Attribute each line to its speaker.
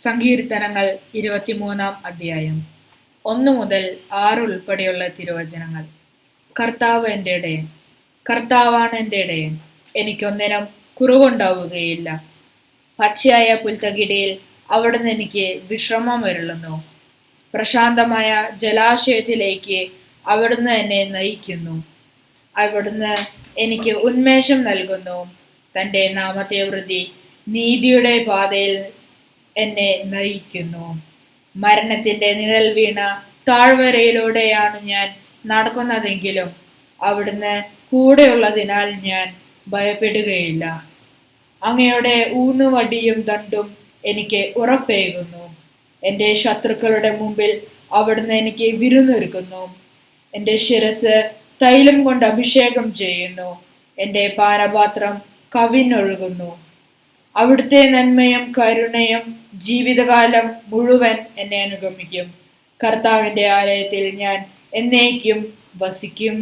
Speaker 1: സങ്കീർത്തനങ്ങൾ 23-ാം അധ്യായം 1 മുതൽ 6 ഉൾപ്പെടെയുള്ള തിരുവചനങ്ങൾ. കർത്താവ് എൻ്റെ ഇടയൻ, കർത്താവാണ് എൻ്റെ ഇടയൻ, എനിക്കൊന്നിനും കുറവുണ്ടാവുകയില്ല. പച്ചയായ പുൽത്തകിടിയിൽ അവിടുന്ന് എനിക്ക് വിശ്രമമരുളുന്നു. പ്രശാന്തമായ ജലാശയത്തിലേക്ക് അവിടുന്ന് എന്നെ നയിക്കുന്നു. അവിടുന്ന് എനിക്ക് ഉന്മേഷം നൽകുന്നു. തൻ്റെ നാമത്തെ പ്രതി നീതിയുടെ പാതയിൽ എന്നെ നയിക്കുന്നു. മരണത്തിന്റെ നിഴൽ വീണ താഴ്വരയിലൂടെയാണ് ഞാൻ നടക്കുന്നതെങ്കിലും അവിടുന്ന് കൂടെയുള്ളതിനാൽ ഞാൻ ഭയപ്പെടുകയില്ല. അങ്ങയുടെ ഊന്നുവടിയും ദണ്ഡും എനിക്ക് ഉറപ്പേകുന്നു. എൻ്റെ ശത്രുക്കളുടെ മുമ്പിൽ അവിടുന്ന് എനിക്ക് വിരുന്നൊരുക്കുന്നു. എൻ്റെ ശിരസ് തൈലം കൊണ്ട് അഭിഷേകം ചെയ്യുന്നു. എൻ്റെ പാനപാത്രം കവിഞ്ഞൊഴുകുന്നു. അവിടുത്തെ നന്മയും കരുണയും ജീവിതകാലം മുഴുവൻ എന്നെ അനുഗമിക്കും. കർത്താവിൻ്റെ ആലയത്തിൽ ഞാൻ എന്നേക്കും വസിക്കും.